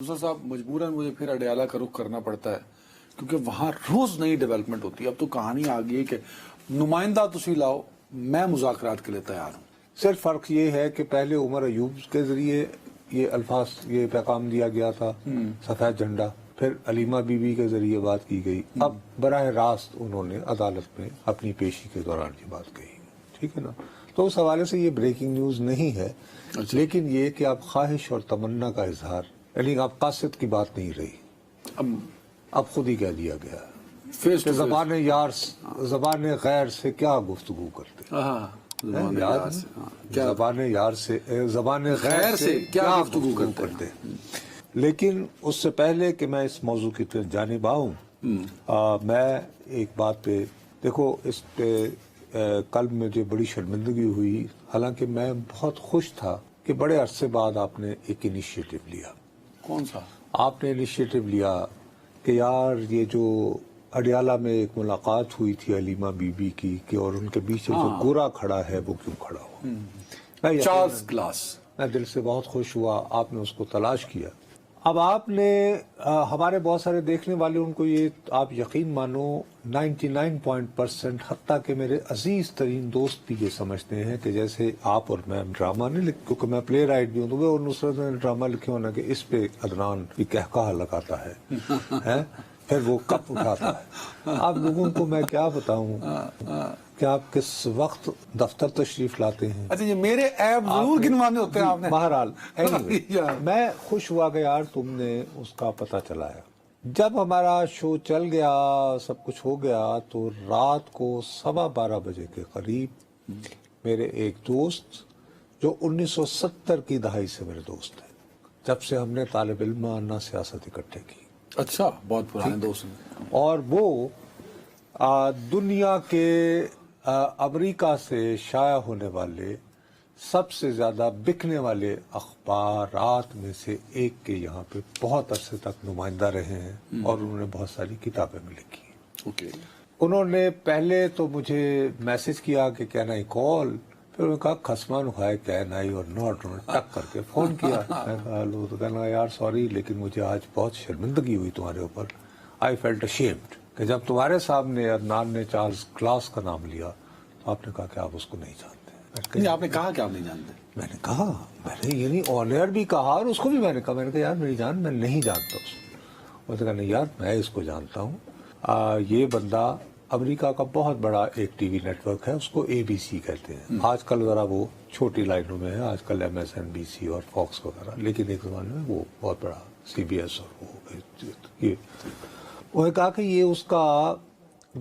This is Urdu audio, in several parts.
دوسرا صاحب مجبوراً مجھے پھر اڈیالہ کا رخ کرنا پڑتا ہے کیونکہ وہاں روز نئی ڈیولپمنٹ ہوتی ہے. اب تو کہانی آ گئی ہے کہ نمائندہ تسی لاؤ، میں مذاکرات کے لیے تیار ہوں. صرف فرق یہ ہے کہ پہلے عمر ایوب کے ذریعے یہ الفاظ یہ پیغام دیا گیا تھا سفید جھنڈا، پھر علیمہ بی بی کے ذریعے بات کی گئی، اب براہ راست انہوں نے عدالت میں اپنی پیشی کے دوران یہ بات کہی. ٹھیک ہے نا؟ تو اس حوالے سے یہ بریکنگ نیوز نہیں ہے، لیکن یہ کہ اب خواہش اور تمنا کا اظہار، یعنی اب قاصد کی بات نہیں رہی، اب خود ہی کہہ دیا گیا کہ زبان غیر سے کیا گفتگو کرتے، زبان غیر سے کیا گفتگو کرتے. لیکن اس سے پہلے کہ میں اس موضوع کی جانب آؤں، میں ایک بات پہ دیکھو، اس پہ کل مجھے بڑی شرمندگی ہوئی، حالانکہ میں بہت خوش تھا کہ بڑے عرصے بعد آپ نے ایک انیشیٹو لیا. کون سا؟ آپ نے انیشیٹو لیا کہ یار یہ جو اڈیالہ میں ایک ملاقات ہوئی تھی علیمہ بی بی کی کہ اور ان کے بیچ جو گورا کھڑا ہے وہ کیوں کھڑا ہوا. Charles glass. میں دل سے بہت خوش ہوا آپ نے اس کو تلاش کیا. اب آپ نے ہمارے بہت سارے دیکھنے والے ان کو یہ آپ یقین مانو 99% حتیٰ کہ میرے عزیز ترین دوست بھی یہ سمجھتے ہیں کہ جیسے آپ اور میں ڈرامہ نہیں لکھ، کیونکہ میں پلے رائٹ بھی ہوں، تو وہ اور نصرت نے ڈرامہ لکھے ہونا کہ اس پہ عدنان بھی کہکہا لگاتا ہے پھر وہ کپ اٹھاتا ہے. آپ لوگوں کو میں کیا بتاؤں کہ آپ کس وقت دفتر تشریف لاتے ہیں. اچھا، یہ میرے عیب ضرور گنوانے ہوتے ہیں آپ نے. بہرحال میں خوش ہوا کہ یار تم نے اس کا پتہ چلایا. جب ہمارا شو چل گیا، سب کچھ ہو گیا، تو رات کو 12:15 بجے کے قریب میرے ایک دوست جو 1970 کی دہائی سے میرے دوست ہیں، جب سے ہم نے طالب علمانہ سیاست اکٹھے کی. اچھا، بہت پرانے دوست ہیں. اور وہ دنیا کے امریکہ سے شائع ہونے والے سب سے زیادہ بکنے والے اخبارات میں سے ایک کے یہاں پہ بہت عرصے تک نمائندہ رہے ہیں، اور انہوں نے بہت ساری کتابیں بھی لکھی. انہوں نے پہلے تو مجھے میسج کیا کہ کین آئی کال، پھر انہوں نے کہا خسمان خواہ کین آئی اور ناٹ، انہوں نے ٹک کر کے فون کیا. میں کہا ہلو، تو کہنا یار سوری لیکن مجھے آج بہت شرمندگی ہوئی تمہارے اوپر. آئی فیلٹ اشیمڈ کہ جب تمہارے سامنے عدنان نے چارلز گلاس کا نام لیا تو آپ نے کہا کہ آپ اس کو نہیں جانتے. آپ نے کہا کہ آپ نہیں جانتے؟ میں نے کہا، میں نے یعنی آن ایئر بھی کہا اور اس کو بھی میں نے کہا یار میری جان میں نہیں جانتا اس کو. اس نے کہا نہیں یار میں اس کو جانتا ہوں، یہ بندہ امریکہ کا بہت بڑا ایک ٹی وی نیٹ ورک ہے، اس کو ABC کہتے ہیں. آج کل ذرا وہ چھوٹی لائنوں میں ہے، آج کل MSNBC اور فاکس وغیرہ، لیکن ایک زمانے میں وہ بہت بڑا CBS اور وہ. انہوں نے کہا کہ یہ اس کا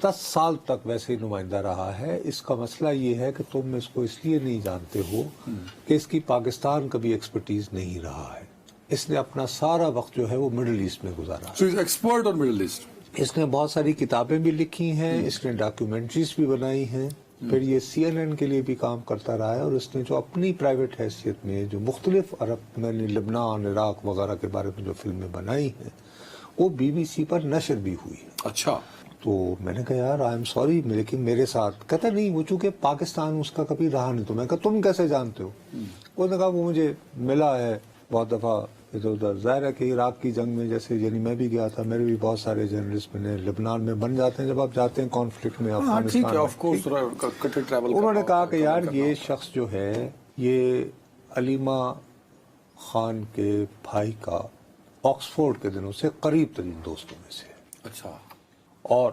10 سال تک ویسے ہی نمائندہ رہا ہے. اس کا مسئلہ یہ ہے کہ تم اس کو اس لیے نہیں جانتے ہو کہ اس کی پاکستان کبھی ایکسپرٹیز نہیں رہا ہے. اس نے اپنا سارا وقت جو ہے وہ مڈل ایسٹ میں گزارا. ایکسپرٹ اور مڈل ایسٹ. اس نے بہت ساری کتابیں بھی لکھی ہیں، اس نے ڈاکیومنٹریز بھی بنائی ہیں، پھر یہ CNN کے لیے بھی کام کرتا رہا ہے، اور اس نے جو اپنی پرائیویٹ حیثیت میں جو مختلف عرب میں لبنان، عراق وغیرہ کے بارے میں جو فلمیں بنائی ہیں وہ BBC پر نشر بھی ہوئی ہے. اچھا. تو میں نے کہا یار آئی ایم سوری، لیکن میرے ساتھ کہتا نہیں، وہ چونکہ پاکستان اس کا کبھی رہا نہیں. تو میں کہا تم کیسے جانتے ہو؟ انہوں نے کہا وہ مجھے ملا ہے بہت دفعہ ادھر ادھر. ظاہر ہے کہ عراق کی جنگ میں جیسے یعنی میں بھی گیا تھا، میرے بھی بہت سارے جرنلسٹ میں لبنان میں بن جاتے ہیں جب آپ جاتے ہیں کانفلکٹ میں افغانستان میں. انہوں نے کہا کہ یار یہ شخص جو ہے یہ علیمہ خان کے بھائی کا آکسفورڈ کے دنوں سے قریب ترین دوستوں میں سے. اچھا. اور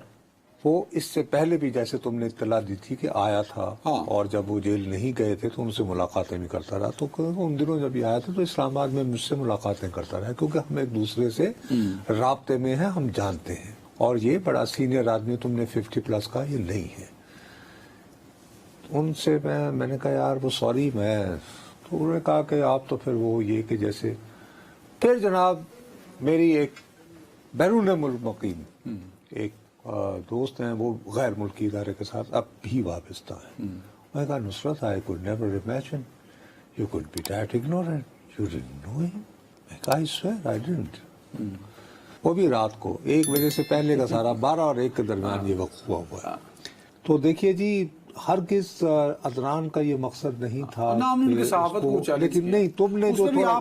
وہ اس سے پہلے بھی جیسے تم نے اطلاع دی تھی کہ آیا تھا، اور جب وہ جیل نہیں گئے تھے تو ان سے ملاقاتیں بھی کرتا رہا. تو ان دنوں جب یہ آیا تھا تو اسلام آباد میں مجھ سے ملاقاتیں کرتا رہا، کیونکہ ہم ایک دوسرے سے رابطے میں ہیں، ہم جانتے ہیں. اور یہ بڑا سینئر آدمی، تم نے 50+ کا یہ نہیں ہے. ان سے میں نے کہا یار وہ سوری میں. تو انہوں نے کہا کہ آپ تو پھر وہ یہ کہ جیسے پھر جناب میری ایک بیرون ملک مقیم ایک دوست ہیں، وہ غیر ملکی ادارے کے ساتھ اب بھی وابستہ ہیں. میں نے کہا نصرت I could never imagine you could be that ignorant. You didn't know him. میں کہا I swear I didn't. وہ بھی رات کو 1 بجے سے پہلے کا سارا 12 اور 1 کے درمیان یہ وقت ہوا ہے. تو دیکھیے جی ہرگز عدنان کا یہ مقصد نہیں تھا نام ان کہ کے صحافت اس کو چیلنج لیکن کیا. نہیں تم نے اس جو میں بھی تھوڑا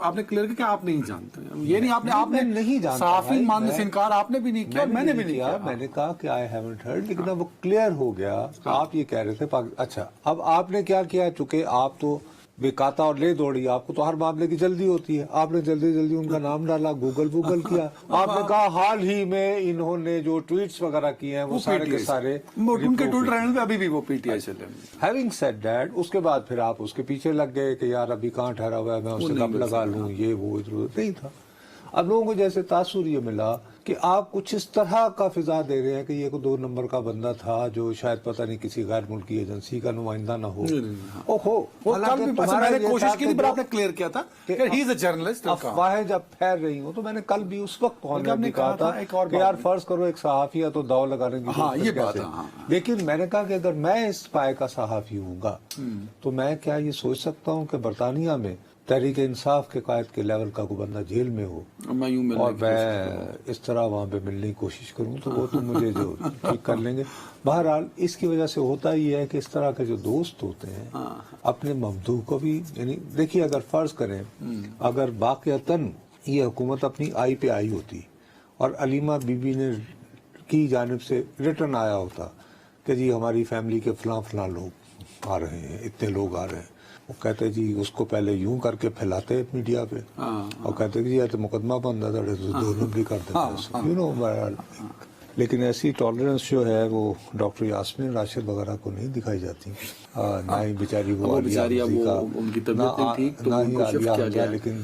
آپ نے کلیئر کیا کہ آپ نہیں جانتے, یہ نہیں آپ نے نہیں جانتا صحافی بھائی, ماننے سے انکار آپ نے بھی نہیں کیا, میں نے بھی نہیں کیا. میں نے کہا کہ آئی ہیونٹ ہرڈ, لیکن اب وہ کلیئر ہو گیا. آپ یہ کہہ رہے تھے اچھا اب آپ نے کیا کیا, چونکہ آپ تو بکاتا اور لے دوڑی, آپ کو تو ہر معاملے کی جلدی ہوتی ہے, آپ نے جلدی ان کا نام ڈالا, گوگل کیا, آپ نے کہا حال ہی میں انہوں نے جو ٹویٹس وغیرہ کیے ہیں وہ سارے کے سارے ان کے ٹویٹر ہینڈل پہ ابھی بھی وہ پی ٹی آئی سے لیں. ہیونگ سیڈ دیٹ, اس کے بعد پھر آپ اس کے پیچھے لگ گئے کہ یار ابھی کہاں ٹھہرا ہوا ہے, میں اس سے کب لگا لوں, یہ وہ ادھر نہیں تھا. اب لوگوں کو جیسے تاثر یہ ملا کہ آپ کچھ اس طرح کا فضا دے رہے ہیں کہ یہ 2 نمبر کا بندہ تھا جو شاید پتہ نہیں کسی غیر ملکی ایجنسی کا نمائندہ نہ ہو. میں نے کوشش کی تھی, پر آپ نے کلیئر کیا تھا کہ ہی از اے جرنلسٹ. افواہیں جب پھیل رہی ہوں تو میں نے کل بھی اس وقت کہا تھا کہ یار فرض کرو ایک صحافی ہے تو داؤ لگانے کی بات ہے, لیکن میں نے کہا کہ اگر میں اس پائے کا صحافی ہوں گا تو میں کیا یہ سوچ سکتا ہوں کہ برطانیہ میں تحریک انصاف کے قائد کے لیول کا کوئی بندہ جیل میں ہو اور میں اس طرح وہاں پہ ملنے کی کوشش کروں, تو وہ تو مجھے جو ٹھیک کر لیں گے. بہرحال اس کی وجہ سے ہوتا یہ ہے کہ اس طرح کے جو دوست ہوتے ہیں اپنے ممدوح کو بھی, یعنی دیکھیے اگر فرض کریں اگر واقعتاً یہ حکومت اپنی آئی پہ آئی ہوتی اور علیمہ بی بی نے کی جانب سے ریٹرن آیا ہوتا کہ جی ہماری فیملی کے فلاں لوگ آ رہے ہیں, اتنے لوگ آ رہے ہیں, وہ کہتے جی اس کو پہلے یوں کر کے پھیلاتے میڈیا پہ اور کہتے کہ جی مقدمہ بن رہا تھا, 2 نمبر کر دیتے. لیکن ایسی ٹالرنس جو ہے وہ ڈاکٹر یاسمین راشد وغیرہ کو نہیں دکھائی جاتی, نہ ہی بیچاری وہ نہ ہی عالیہ حمزہ, لیکن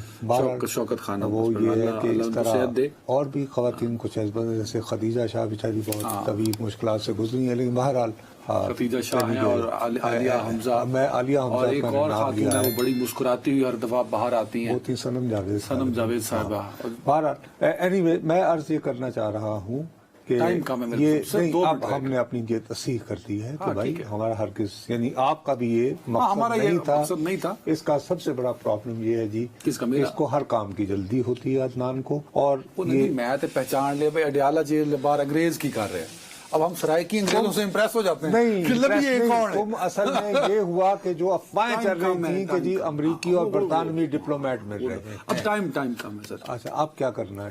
شوکت خانہ وہ یہ ہے کہ اس طرح اور بھی خواتین کچھ جیسے خدیجہ شاہ بیچاری بہت طویل مشکلات سے گزری ہیں, لیکن بہرحال خدیجہ شاہ ہیں اور عالیہ حمزہ, میں عالیہ حمزہ اور ایک اور خاتون ہے وہ بڑی مسکراتی ہوئی ہر دفعہ باہر آتی ہیں, ہوتی سنم جاوید صاحبہ. بہرحال اینی وے میں عرض یہ کرنا چاہ رہا ہوں کہ یہ اب ہم نے اپنی یہ تصحیح کر دی ہے کہ بھائی ہمارا ہرگز, یعنی آپ کا بھی یہ مقصد نہیں تھا. اس کا سب سے بڑا پرابلم یہ ہے جی اس کو ہر کام کی جلدی ہوتی ہے عدنان کو, اور میں تو پہچان لے بھائی اڈیالہ جیل بار انگریز کی کر رہے ہیں, اب ہم سرائکی انگریزوں سے امپریس ہو جاتے ہیں. نہیں, تم اصل میں یہ ہوا کہ جو افواہیں چل رہی تھیں کہ جی امریکی اور برطانوی ڈپلومیٹ مل رہے ہیں. اب ٹائم کم ہے سر. اچھا اب کیا کرنا ہے,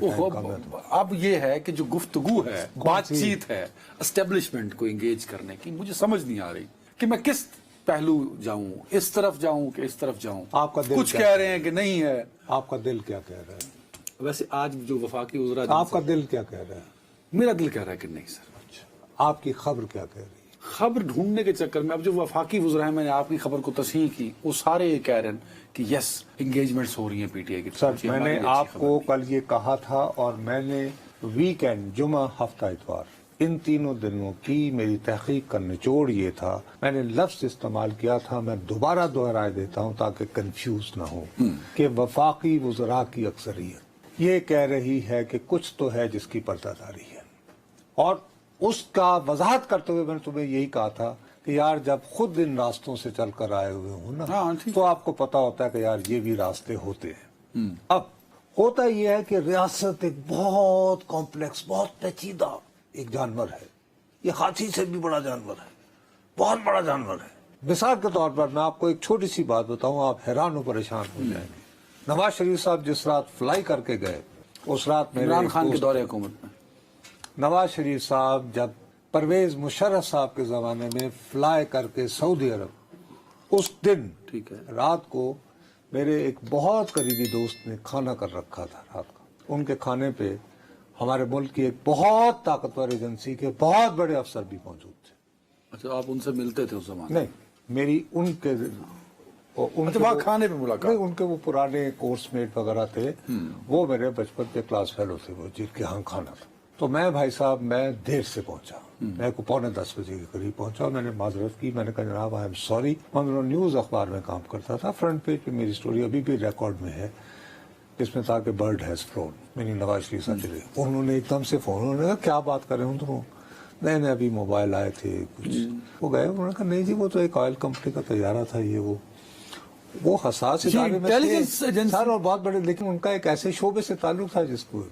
اب یہ ہے کہ جو گفتگو ہے, بات چیت ہے اسٹیبلشمنٹ کو انگیج کرنے کی, مجھے سمجھ نہیں آ رہی کہ میں کس پہلو جاؤں, اس طرف جاؤں کہ اس طرف جاؤں. آپ کا دل کچھ کہہ رہے ہیں کہ نہیں ہے, آپ کا دل کیا کہہ رہا ہے؟ ویسے آج جو وفاقی وزراء, آپ کا دل کیا کہہ رہا ہے؟ میرا دل کہہ رہا ہے کہ نہیں سر. آپ کی خبر کیا کہہ رہی ہے؟ خبر ڈھونڈنے کے چکر میں اب جو وفاقی وزراء ہیں, میں نے آپ کی خبر کو تصحیح کی, وہ سارے یہ کہہ رہے ہیں کہ یس انگیجمنٹس ہو رہی ہیں پی ٹی آئی کی. سر میں نے آپ کو کل یہ کہا تھا, اور میں نے ویکینڈ, جمعہ, ہفتہ اتوار, ان 3 دنوں کی میری تحقیق کا نچوڑ یہ تھا, میں نے لفظ استعمال کیا تھا, میں دوبارہ دہرائے دیتا ہوں تاکہ کنفیوز نہ ہو, کہ وفاقی وزراء کی اکثریت یہ کہہ رہی ہے کہ کچھ تو ہے جس کی پردہ داری ہے, اور اس کا وضاحت کرتے ہوئے میں نے تمہیں یہی کہا تھا کہ یار جب خود ان راستوں سے چل کر آئے ہوئے ہوں نا تو آپ کو پتا ہوتا ہے کہ یار یہ بھی راستے ہوتے ہیں. اب ہوتا یہ ہے کہ ریاست ایک بہت کمپلیکس, بہت پیچیدہ ایک جانور ہے, یہ ہاتھی سے بھی بڑا جانور ہے, بہت بڑا جانور ہے. مثال کے طور پر میں آپ کو ایک چھوٹی سی بات بتاؤں, آپ حیران و پریشان ہو جائیں گے. نواز شریف صاحب جس رات فلائی کر کے گئے, اس رات عمران خان کے دور حکومت میں نواز شریف صاحب جب پرویز مشرف صاحب کے زمانے میں فلائی کر کے سعودی عرب, اس دن رات کو میرے ایک بہت قریبی دوست نے کھانا کر رکھا تھا رات کا. ان کے کھانے پہ ہمارے ملک کی ایک بہت طاقتور ایجنسی کے بہت بڑے افسر بھی موجود تھے. اچھا, آپ ان سے ملتے تھے اس زمانے؟ نہیں, میری ان کے کھانے پہ ملاقات, ان کے وہ پرانے کورس میٹ وغیرہ تھے, وہ میرے بچپن کے کلاس فیلو تھے, وہ جن کے ہاں کھانا تھا. تو میں بھائی صاحب میں دیر سے پہنچا, میں کو 9:45 بجے کے قریب پہنچا, میں نے معذرت کی, میں نے کہا جناب آئی ایم سوری, میں نیوز اخبار میں کام کرتا تھا, فرنٹ پیج پہ میری سٹوری ابھی بھی ریکارڈ میں ہے, جس میں تھا کہ برڈ ہیز فلون, میری نواز شریف صاحب چلے. انہوں نے ایک دم سے فون, انہوں نے کہا کیا بات کر رہے ہوں تم؟ نہیں ابھی موبائل آئے تھے کچھ, وہ گئے, انہوں نے کہا نہیں جی وہ تو ایک آئل کمپنی کا طیارہ تھا, یہ وہ حساس ادارے میں سر اور بہت بڑے, لیکن ان کا ایک ایسے شعبے سے تعلق تھا جس کو,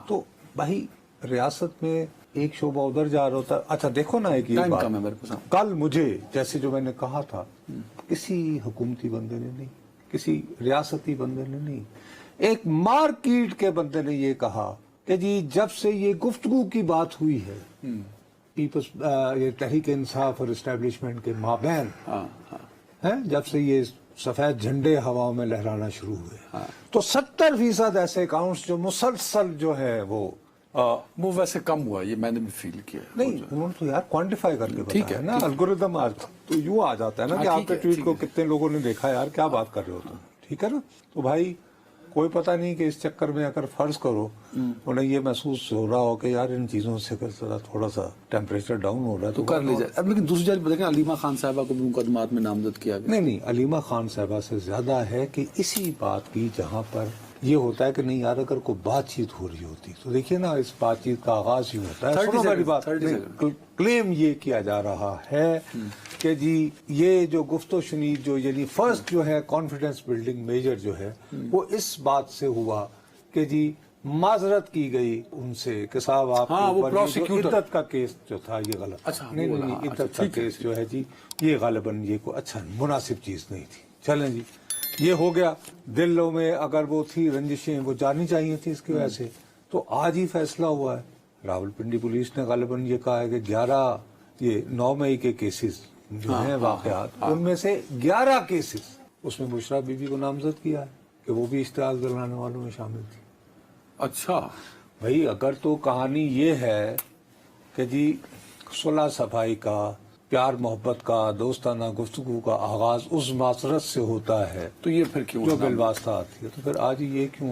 تو بھائی ریاست میں ایک شعبہ ادھر جا رہا ہوتا ہے. اچھا دیکھو نا ایک یہ ٹائم بات کم ہے میرے پاس. کل مجھے جیسے جو میں نے کہا تھا کسی حکومتی بندے نے نہیں, کسی ریاستی بندے نے نہیں, ایک مارکیٹ کے بندے نے یہ کہا کہ جی جب سے یہ گفتگو کی بات ہوئی ہے پیپلز یہ تحریک انصاف اور اسٹیبلشمنٹ کے مابین جب سے یہ سفید جھنڈے ہواؤں میں لہرانا شروع ہوئے تو 70% ایسے اکاؤنٹس جو مسلسل جو ہے وہ ویسے کم ہوا, یہ میں نے بھی فیل کیا. نہیں انہوں نے تو یار کوانٹیفائی کر کے بتایا نا, الگوریدم آج تو یوں آ جاتا ہے نا کہ آپ کے ٹویٹ کو کتنے لوگوں نے دیکھا, یار کیا بات کر رہے ہو تم, ٹھیک ہے نا. تو بھائی کوئی پتہ نہیں کہ اس چکر میں اگر فرض کرو انہیں یہ محسوس ہو رہا ہو کہ یار ان چیزوں سے تھوڑا سا ٹیمپریچر ڈاؤن ہو رہا ہے تو کر لی جائے. اب لیکن دوسری جانب دیکھیں علیمہ خان صاحبہ کو بھی مقدمات میں نامزد کیا گیا. نہیں علیمہ خان صاحبہ سے زیادہ ہے کہ اسی بات کی جہاں پر یہ ہوتا ہے کہ نہیں یار اگر کوئی بات چیت ہو رہی ہوتی تو دیکھیے نا اس بات چیت کا آغاز ہی ہوتا ہے. سنو میری بات, کلیم یہ کیا جا رہا ہے کہ جی یہ جو گفت و شنید جو یعنی فرسٹ جو ہے کانفیڈنس بلڈنگ میجر جو ہے وہ اس بات سے ہوا کہ جی معذرت کی گئی ان سے کہ صاحب آپ عدت کا کیس جو تھا یہ غلط. نہیں عدت کا کیس جو ہے جی یہ غالباً یہ کوئی اچھا مناسب چیز نہیں تھی. چلیں جی یہ ہو گیا. دلوں میں اگر وہ تھی رنجشیں وہ جانی چاہیے تھی اس کی وجہ سے, تو آج ہی فیصلہ ہوا ہے. راولپنڈی پولیس نے غالباً یہ کہا ہے کہ 9 مئی کے کیسز جو ہیں واقعات ان میں سے 11 کیسز اس میں بشرا بی بی کو نامزد کیا ہے کہ وہ بھی اشتعال دلانے والوں میں شامل تھی. اچھا بھائی اگر تو کہانی یہ ہے کہ جی صلح صفائی کا, پیار محبت کا, دوستانہ گفتگو کا آغاز اس معذرت سے ہوتا ہے تو یہ پھر کیوں جو بالواسطہ آتی ہے, تو پھر آج یہ کیوں